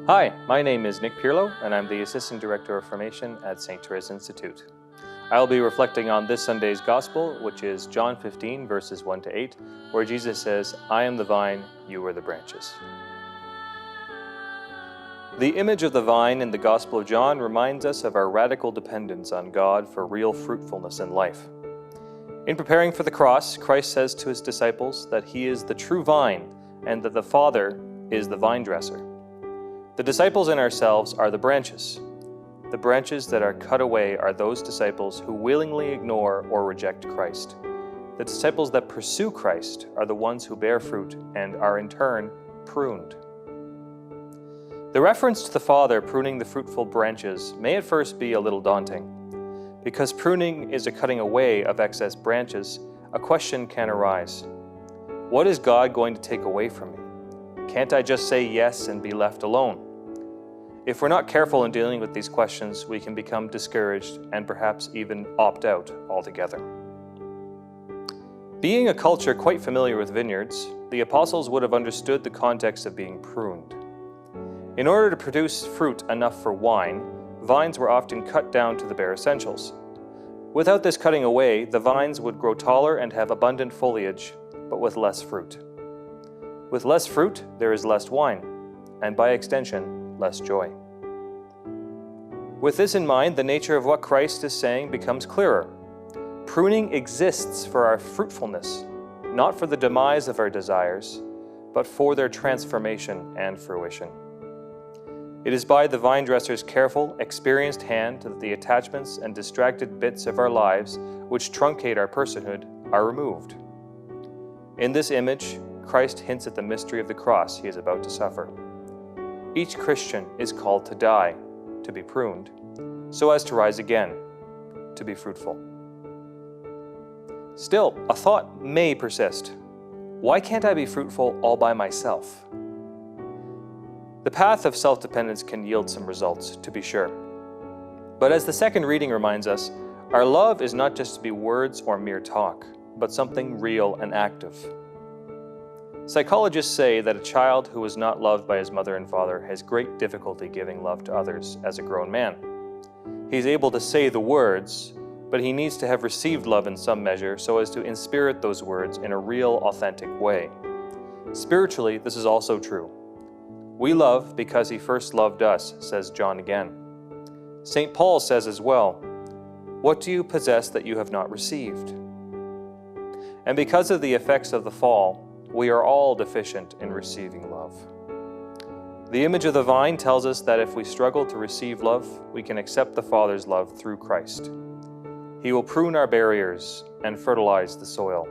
Hi, my name is Nick Pierlot, and I'm the Assistant Director of Formation at St. Therese Institute. I'll be reflecting on this Sunday's Gospel, which is John 15, verses 1 to 8, where Jesus says, "I am the vine, you are the branches." The image of the vine in the Gospel of John reminds us of our radical dependence on God for real fruitfulness in life. In preparing for the cross, Christ says to his disciples that he is the true vine and that the Father is the vine dresser. The disciples and ourselves are the branches. The branches that are cut away are those disciples who willingly ignore or reject Christ. The disciples that pursue Christ are the ones who bear fruit and are in turn pruned. The reference to the Father pruning the fruitful branches may at first be a little daunting. Because pruning is a cutting away of excess branches, a question can arise. What is God going to take away from me? Can't I just say yes and be left alone? If we're not careful in dealing with these questions, we can become discouraged and perhaps even opt out altogether. Being a culture quite familiar with vineyards, the apostles would have understood the context of being pruned. In order to produce fruit enough for wine, vines were often cut down to the bare essentials. Without this cutting away, the vines would grow taller and have abundant foliage, but with less fruit. With less fruit, there is less wine, and by extension, less joy. With this in mind, the nature of what Christ is saying becomes clearer. Pruning exists for our fruitfulness, not for the demise of our desires, but for their transformation and fruition. It is by the vine dresser's careful, experienced hand that the attachments and distracted bits of our lives which truncate our personhood are removed. In this image, Christ hints at the mystery of the cross he is about to suffer. Each Christian is called to die, to be pruned, so as to rise again, to be fruitful. Still, a thought may persist. Why can't I be fruitful all by myself? The path of self-dependence can yield some results, to be sure. But as the second reading reminds us, our love is not just to be words or mere talk, but something real and active. Psychologists say that a child who is not loved by his mother and father has great difficulty giving love to others as a grown man. He's able to say the words, but he needs to have received love in some measure so as to inspirit those words in a real, authentic way. Spiritually, this is also true. We love because he first loved us, says John again. St. Paul says as well, "What do you possess that you have not received?" And because of the effects of the fall, we are all deficient in receiving love. The image of the vine tells us that if we struggle to receive love, we can accept the Father's love through Christ. He will prune our barriers and fertilize the soil.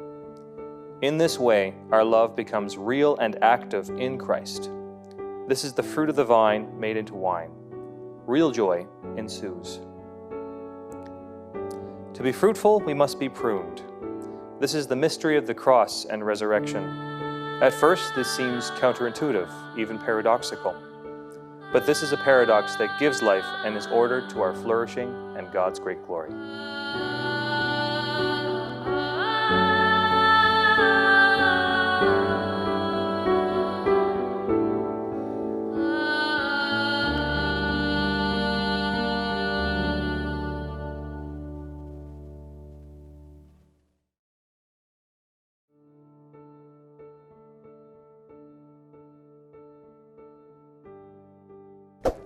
In this way, our love becomes real and active in Christ. This is the fruit of the vine made into wine. Real joy ensues. To be fruitful, we must be pruned. This is the mystery of the cross and resurrection. At first, this seems counterintuitive, even paradoxical. But this is a paradox that gives life and is ordered to our flourishing and God's great glory.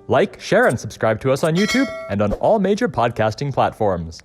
Like, share, and subscribe to us on YouTube and on all major podcasting platforms.